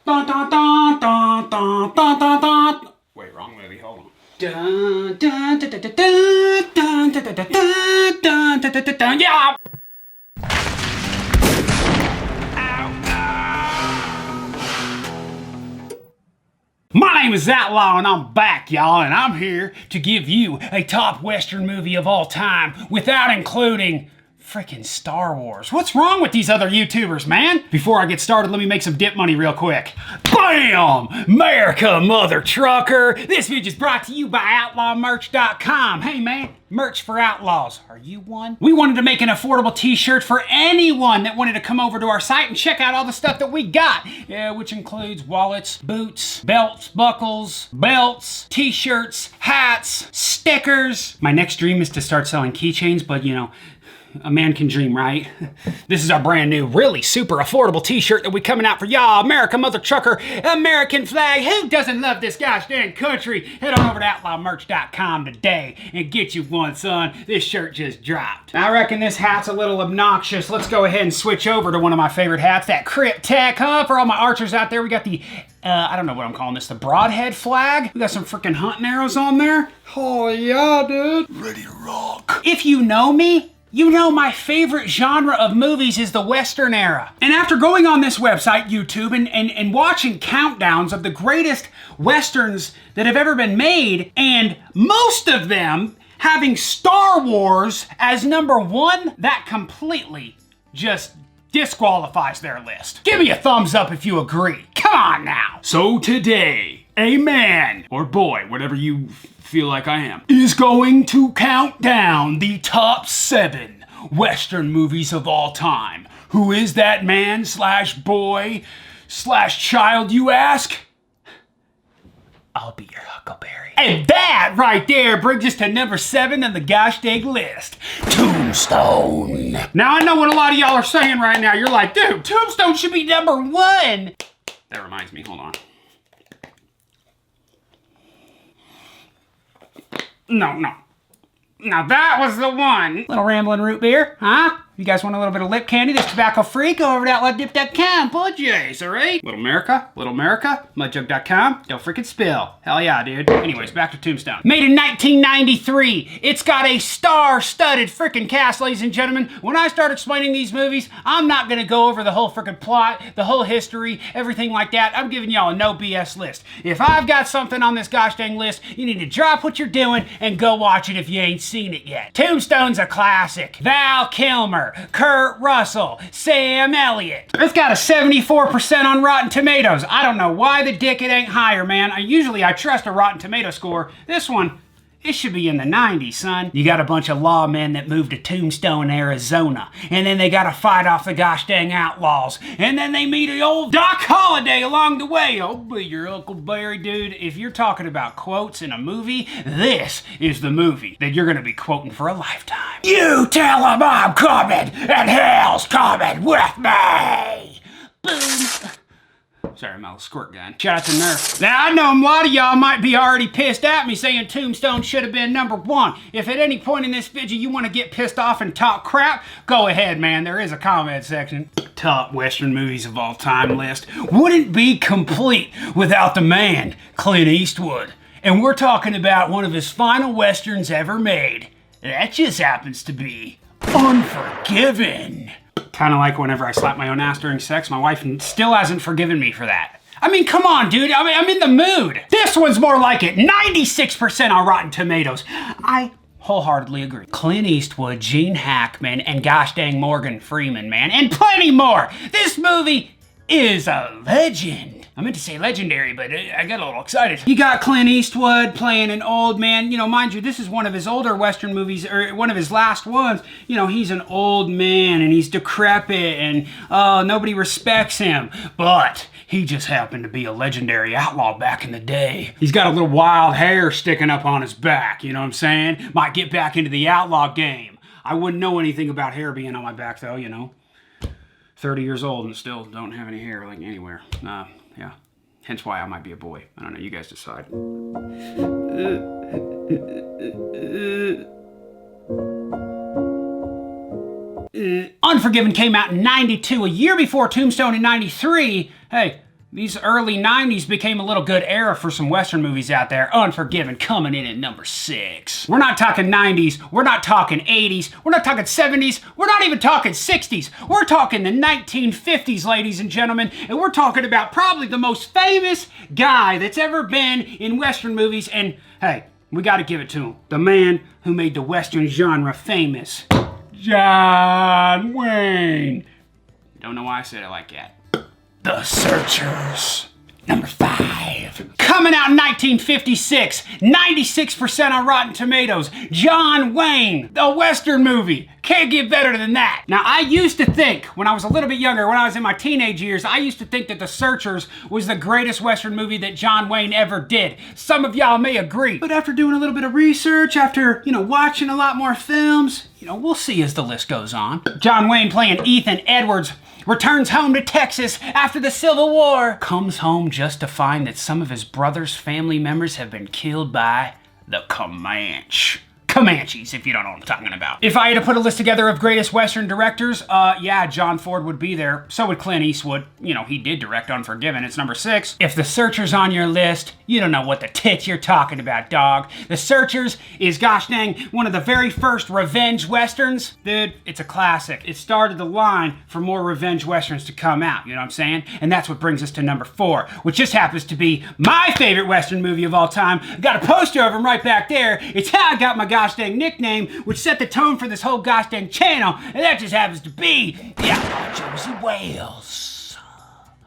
Dun, dun, dun, dun, dun, dun, dun, dun. Wait, wrong movie. Hold on. Dun, dun, dun, dun, dun, dun, dun, dun, dun, dun, dun, dun, dun, yeah. My name is Outlaw and I'm back, y'all, and I'm here to give you a top Western movie of all time without including freaking Star Wars. What's wrong with these other YouTubers, man? Before I get started, let me make some dip money real quick. BAM! America, mother trucker! This video is brought to you by OutlawMerch.com. Hey, man, merch for outlaws. Are you one? We wanted to make an affordable t-shirt for anyone that wanted to come over to our site and check out all the stuff that we got, which includes wallets, boots, belts, buckles, belts, t-shirts, hats, stickers. My next dream is to start selling keychains, but you know, a man can dream, right? This is our brand new, really super affordable t-shirt that we coming out for y'all. America, mother trucker, American flag. Who doesn't love this gosh dang country? Head on over to outlawmerch.com today and get you one, son. This shirt just dropped. I reckon this hat's a little obnoxious. Let's go ahead and switch over to one of my favorite hats, that Crypt Tech, huh? For all my archers out there, we got the I don't know what I'm calling this, the broadhead flag. We got some freaking hunting arrows on there. Oh yeah, dude. Ready to rock. If you know me, you know my favorite genre of movies is the Western era. And after going on this website, YouTube, and watching countdowns of the greatest Westerns that have ever been made, and most of them having Star Wars as number one, that completely just disqualifies their list. Give me a thumbs up if you agree. Come on now. So today, a man, or boy, whatever you feel like I am, is going to count down the top 7 Western movies of all time. Who is that man slash boy slash child, you ask? I'll be your Huckleberry. And that right there brings us to number 7 on the gosh dang list. Tombstone. Now I know what a lot of y'all are saying right now. You're like, dude, Tombstone should be number 1. That reminds me, hold on. No. Now that was the one. Little rambling root beer, huh? You guys want a little bit of lip candy? This tobacco free? Go over to outlawdip.com, budgies, alright? Little America, mudjug.com. Don't freaking spill. Hell yeah, dude. Anyways, back to Tombstone. Made in 1993. It's got a star-studded freaking cast, ladies and gentlemen. When I start explaining these movies, I'm not gonna go over the whole freaking plot, the whole history, everything like that. I'm giving y'all a no BS list. If I've got something on this gosh dang list, you need to drop what you're doing and go watch it if you ain't seen it yet. Tombstone's a classic. Val Kilmer, Kurt Russell, Sam Elliott. It's got a 74% on Rotten Tomatoes. I don't know why the dick it ain't higher, man. Usually I trust a Rotten Tomato score. This one, it should be in the 90s, son. You got a bunch of lawmen that moved to Tombstone, Arizona, and then they gotta fight off the gosh dang outlaws, and then they meet an old Doc Holliday along the way. I'll be your Uncle Barry, dude. If you're talking about quotes in a movie, this is the movie that you're gonna be quoting for a lifetime. You tell them I'm coming, and hell's coming with me. Boom. Sorry, my little squirt gun. Shout out to Nerf. Now, I know a lot of y'all might be already pissed at me saying Tombstone should have been number 1. If at any point in this video you want to get pissed off and talk crap, go ahead, man. There is a comment section. Top Western movies of all time list wouldn't be complete without the man, Clint Eastwood. And we're talking about one of his final Westerns ever made. That just happens to be Unforgiven. Kind of like whenever I slap my own ass during sex, my wife still hasn't forgiven me for that. I mean, come on, dude. I'm in the mood. This one's more like it. 96% on Rotten Tomatoes. I wholeheartedly agree. Clint Eastwood, Gene Hackman, and gosh dang Morgan Freeman, man. And plenty more. This movie is a legend. I meant to say legendary, but I got a little excited. You got Clint Eastwood playing an old man. You know, mind you, this is one of his older Western movies, or one of his last ones. You know, he's an old man, and he's decrepit, and nobody respects him. But he just happened to be a legendary outlaw back in the day. He's got a little wild hair sticking up on his back, you know what I'm saying? Might get back into the outlaw game. I wouldn't know anything about hair being on my back, though, you know. 30 years old and still don't have any hair, like, anywhere. Yeah. Hence why I might be a boy. I don't know, you guys decide. Unforgiven came out in 92, a year before Tombstone in 93. Hey, These early 90s became a little good era for some Western movies out there. Unforgiven coming in at number 6. We're not talking 90s, we're not talking 80s, we're not talking 70s, we're not even talking 60s. We're talking the 1950s, ladies and gentlemen, and we're talking about probably the most famous guy that's ever been in Western movies, and hey, we gotta give it to him. The man who made the Western genre famous. John Wayne. Don't know why I said it like that. The Searchers. Number 5. Coming out in 1956, 96% on Rotten Tomatoes. John Wayne, the Western movie. Can't get better than that. Now, I used to think, when I was a little bit younger, when I was in my teenage years, I used to think that The Searchers was the greatest Western movie that John Wayne ever did. Some of y'all may agree. But after doing a little bit of research, after, watching a lot more films, we'll see as the list goes on. John Wayne playing Ethan Edwards returns home to Texas after the Civil War. Comes home just to find that some of his brother's family members have been killed by the Comanches, if you don't know what I'm talking about. If I had to put a list together of greatest Western directors, yeah, John Ford would be there. So would Clint Eastwood. He did direct Unforgiven. It's number 6. If The Searchers on your list, you don't know what the tits you're talking about, dog. The Searchers is, gosh dang, one of the very first revenge Westerns. Dude, it's a classic. It started the line for more revenge Westerns to come out, you know what I'm saying? And that's what brings us to number 4, which just happens to be my favorite Western movie of all time. Got a poster of him right back there. It's how I got my gosh dang nickname, which set the tone for this whole gosh dang channel, and that just happens to be the Outlaw Josey Wales.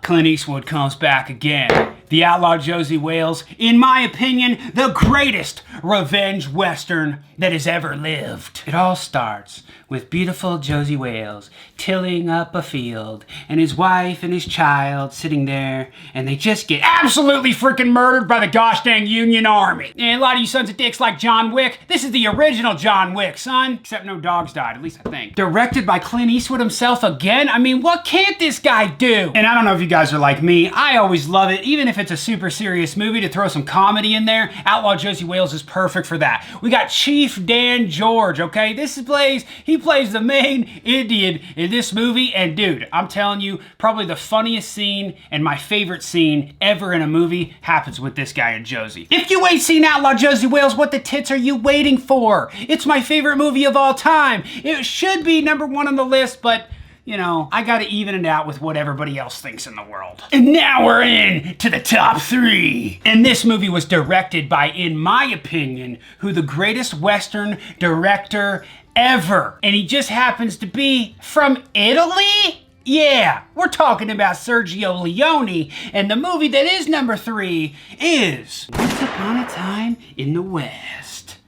Clint Eastwood comes back again. The Outlaw Josey Wales, in my opinion, the greatest revenge Western that has ever lived. It all starts with beautiful Josey Wales tilling up a field, and his wife and his child sitting there, and they just get absolutely freaking murdered by the gosh dang Union Army. And a lot of you sons of dicks like John Wick, this is the original John Wick, son. Except no dogs died, at least I think. Directed by Clint Eastwood himself again. I mean, what can't this guy do? And I don't know if you guys are like me, I always love it, even if it's a super serious movie, to throw some comedy in there. Outlaw Josey Wales is perfect for that. We got Chief Dan George, okay? He plays the main Indian in this movie, and dude, I'm telling you, probably the funniest scene and my favorite scene ever in a movie happens with this guy and Josey. If you ain't seen Outlaw Josey Wales, what the tits are you waiting for? It's my favorite movie of all time. It should be number 1 on the list, but I gotta even it out with what everybody else thinks in the world. And now we're in to the top 3. And this movie was directed by, in my opinion, who the greatest Western director ever. And he just happens to be from Italy? Yeah, we're talking about Sergio Leone, and the movie that is number 3 is Once Upon a Time in the West.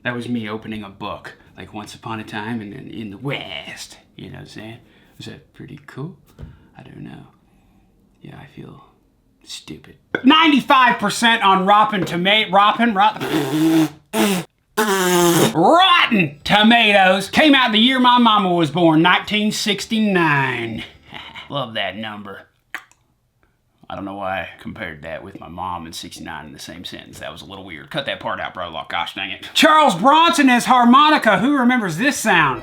That was me opening a book, like Once Upon a Time in the West. You know what I'm saying? Was that pretty cool? I don't know. Yeah, I feel stupid. 95% on Rotten Tomatoes. Came out the year my mama was born, 1969. Love that number. I don't know why I compared that with my mom and 69 in the same sentence. That was a little weird. Cut that part out, bro. Gosh dang it. Charles Bronson as harmonica. Who remembers this sound?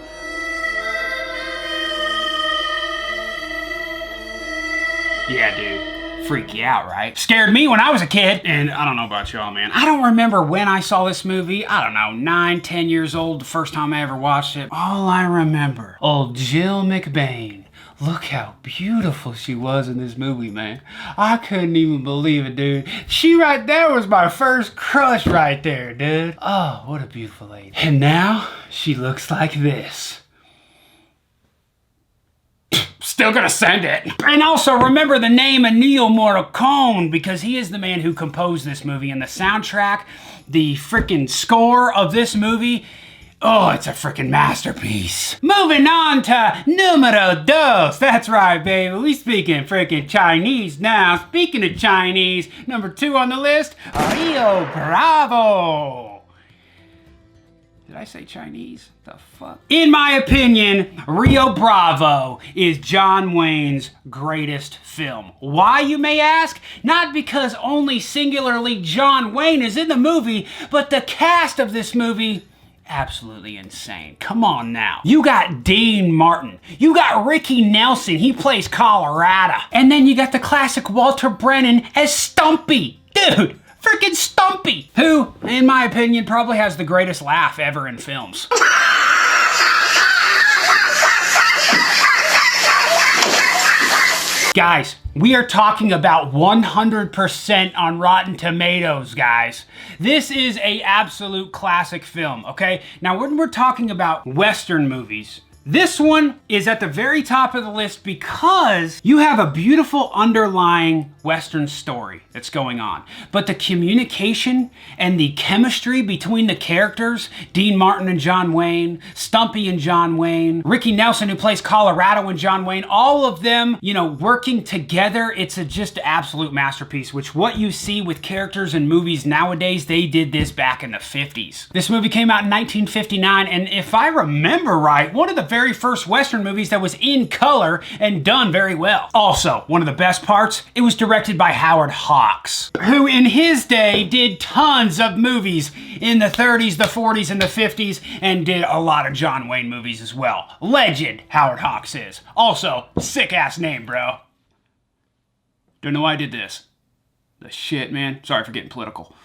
Yeah, dude. Freak you out, right? Scared me when I was a kid. And I don't know about y'all, man. I don't remember when I saw this movie. I don't know, 9, 10 years old, the first time I ever watched it. All I remember, old Jill McBain. Look how beautiful she was in this movie, man. I couldn't even believe it, dude. She right there was my first crush right there, dude. Oh, what a beautiful lady. And now, she looks like this. Still gonna send it. And also remember the name Ennio Morricone, because he is the man who composed this movie, and the soundtrack, the freaking score of this movie, oh, it's a freaking masterpiece. Moving on to numero dos. That's right, baby. We speaking freaking Chinese now. Speaking of Chinese, number 2 on the list, Rio Bravo. Did I say Chinese? The fuck? In my opinion, Rio Bravo is John Wayne's greatest film. Why, you may ask? Not because only singularly John Wayne is in the movie, but the cast of this movie absolutely insane. Come on now. You got Dean Martin. You got Ricky Nelson. He plays Colorado. And then you got the classic Walter Brennan as Stumpy. Dude, freaking Stumpy. Who, in my opinion, probably has the greatest laugh ever in films. Guys, we are talking about 100% on Rotten Tomatoes, guys. This is a absolute classic film, okay? Now, when we're talking about Western movies, this one is at the very top of the list because you have a beautiful underlying Western story that's going on. But the communication and the chemistry between the characters, Dean Martin and John Wayne, Stumpy and John Wayne, Ricky Nelson who plays Colorado and John Wayne, all of them, you know, working together, it's a just absolute masterpiece, which what you see with characters in movies nowadays, they did this back in the 50s. This movie came out in 1959, and if I remember right, one of the very first Western movies that was in color and done very well. Also, one of the best parts, it was directed by Howard Hawks, who in his day did tons of movies in the 30s, the 40s, and the 50s, and did a lot of John Wayne movies as well. Legend, Howard Hawks is. Also, sick-ass name, bro. Don't know why I did this. The shit, man. Sorry for getting political.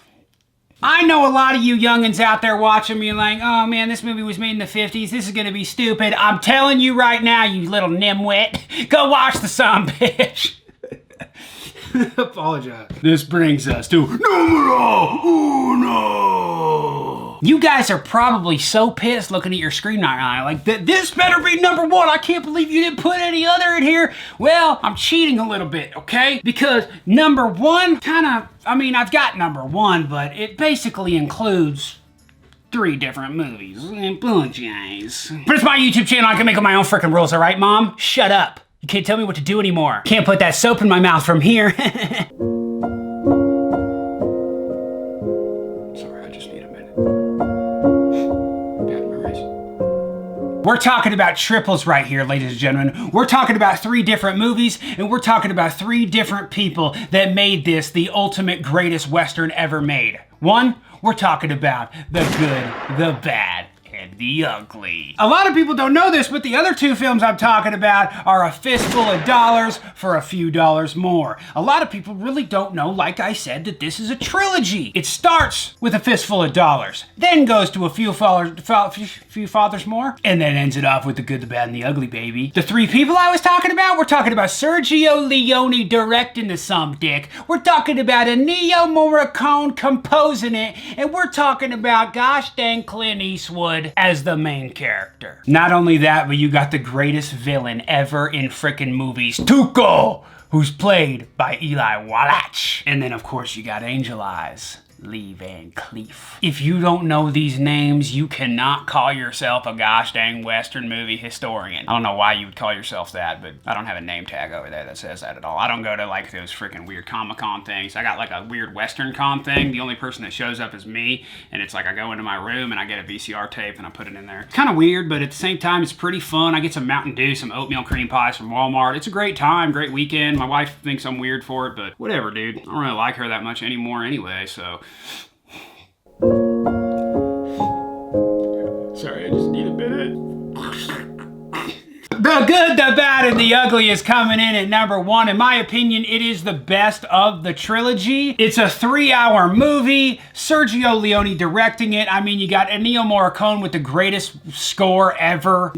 I know a lot of you youngins out there watching me like, oh man, this movie was made in the 50s. This is gonna be stupid. I'm telling you right now, you little nimwit, go watch the son bitch. Apologize. This brings us to numero uno. You guys are probably so pissed looking at your screen right now, like, this better be number one. I can't believe you didn't put any other in here. Well, I'm cheating a little bit, okay? Because number one, I've got number one, but it basically includes 3 different movies. I apologize. But it's my YouTube channel. I can make up my own freaking rules, all right, Mom? Shut up. You can't tell me what to do anymore. Can't put that soap in my mouth from here. Sorry, I just need a minute. Bad memories. We're talking about triples right here, ladies and gentlemen. We're talking about 3 different movies, and we're talking about 3 different people that made this the ultimate greatest Western ever made. One, we're talking about the good, the bad, and the ugly. A lot of people don't know this, but the other 2 films I'm talking about are a fistful of dollars for a few dollars more. A lot of people really don't know, like I said, that this is a trilogy. It starts with a fistful of dollars, then goes to a few fathers more, and then ends it off with the good, the bad, and the ugly, baby. The 3 people I was talking about, we're talking about Sergio Leone directing the some dick. We're talking about Ennio Morricone composing it, and we're talking about gosh dang Clint Eastwood as the main character. Not only that, but you got the greatest villain ever in frickin' movies, Tuco, who's played by Eli Wallach. And then of course you got Angel Eyes, Lee Van Cleef. If you don't know these names, you cannot call yourself a gosh dang Western movie historian. I don't know why you would call yourself that, but I don't have a name tag over there that says that at all. I don't go to like those freaking weird Comic-Con things. I got like a weird Western Con thing. The only person that shows up is me, and it's like I go into my room and I get a VCR tape and I put it in there. It's kind of weird, but at the same time, it's pretty fun. I get some Mountain Dew, some oatmeal cream pies from Walmart. It's a great time, great weekend. My wife thinks I'm weird for it, but whatever, dude. I don't really like her that much anymore anyway, so. Sorry, I just need a minute. The good, the bad, and the ugly is coming in at number 1. In my opinion, it is the best of the trilogy. It's a 3-hour movie. Sergio Leone directing it. I mean, you got Ennio Morricone with the greatest score ever.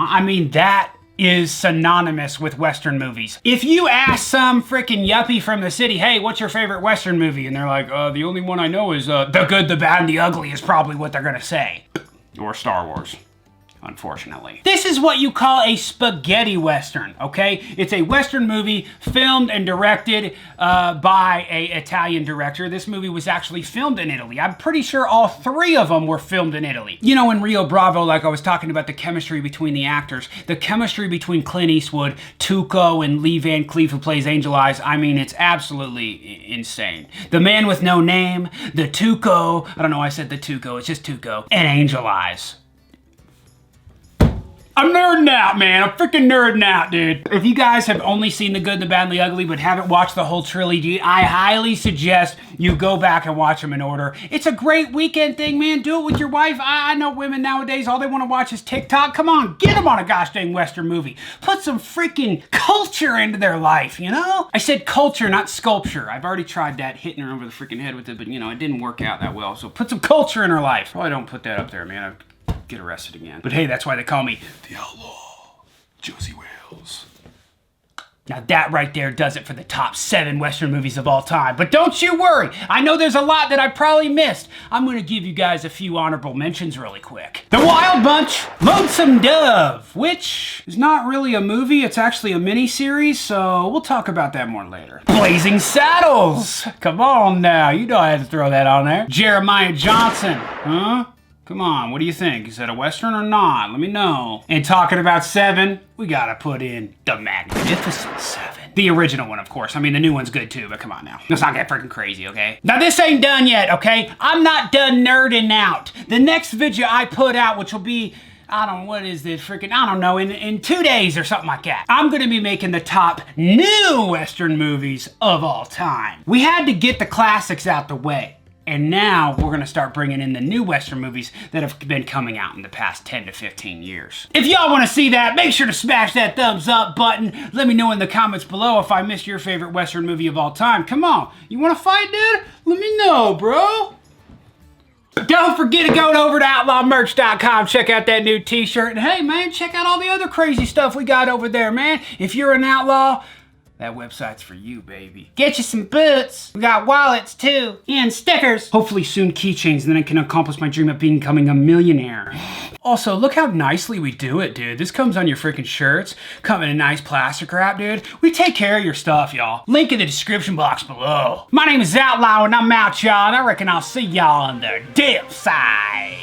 I mean, that is synonymous with Western movies. If you ask some freaking yuppie from the city, hey, what's your favorite Western movie? And they're like, the only one I know is The Good, the Bad, and the Ugly is probably what they're gonna say. Or Star Wars. Unfortunately. This is what you call a spaghetti Western, okay? It's a Western movie filmed and directed by an Italian director. This movie was actually filmed in Italy. I'm pretty sure all 3 of them were filmed in Italy. You know, in Rio Bravo, like I was talking about the chemistry between the actors, the chemistry between Clint Eastwood, Tuco, and Lee Van Cleef, who plays Angel Eyes, I mean, it's absolutely insane. The Man with No Name, the Tuco, I don't know why I said the Tuco, it's just Tuco, and Angel Eyes. I'm nerding out, man. I'm freaking nerding out, dude. If you guys have only seen The Good, the Bad, and the Ugly, but haven't watched the whole trilogy, I highly suggest you go back and watch them in order. It's a great weekend thing, man. Do it with your wife. I know women nowadays, all they want to watch is TikTok. Come on, get them on a gosh dang Western movie. Put some freaking culture into their life, you know? I said culture, not sculpture. I've already tried that, hitting her over the freaking head with it, but you know, it didn't work out that well. So put some culture in her life. Probably don't put that up there, man. I'd get arrested again. But hey, that's why they call me the Outlaw, Josey Wales. Now that right there does it for the top 7 Western movies of all time. But don't you worry, I know there's a lot that I probably missed. I'm gonna give you guys a few honorable mentions really quick. The Wild Bunch, Lonesome Dove, which is not really a movie, it's actually a mini-series, so we'll talk about that more later. Blazing Saddles, come on now, you know I had to throw that on there. Jeremiah Johnson, huh? Come on, what do you think? Is that a Western or not? Let me know. And talking about 7, we gotta put in The Magnificent 7. The original one, of course. I mean, the new one's good too, but come on now. Let's not get freaking crazy, okay? Now, this ain't done yet, okay? I'm not done nerding out. The next video I put out, which will be, I don't know, what is this freaking, I don't know, in 2 days or something like that. I'm gonna be making the top new Western movies of all time. We had to get the classics out the way. And now we're gonna start bringing in the new Western movies that have been coming out in the past 10 to 15 years. If y'all wanna see that, make sure to smash that thumbs up button. Let me know in the comments below if I missed your favorite Western movie of all time. Come on, you wanna fight, dude? Let me know, bro. Don't forget to go over to outlawmerch.com, check out that new t-shirt. And hey, man, check out all the other crazy stuff we got over there, man. If you're an outlaw, that website's for you, baby. Get you some boots. We got wallets, too. And stickers. Hopefully soon keychains, and then I can accomplish my dream of becoming a millionaire. Also, look how nicely we do it, dude. This comes on your freaking shirts. Come in a nice plastic wrap, dude. We take care of your stuff, y'all. Link in the description box below. My name is Outlaw, and I'm out, y'all. And I reckon I'll see y'all on the dip side.